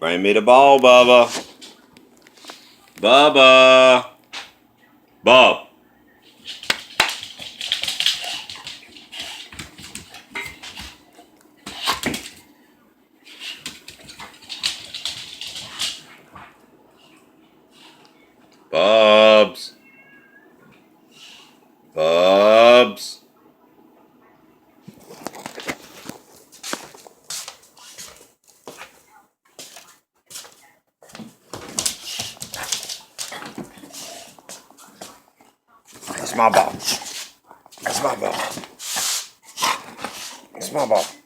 Bring me the ball, Bubba. Bubba. Bob. Bubs. Bubs. That's my ball. That's my ball. That's my ball.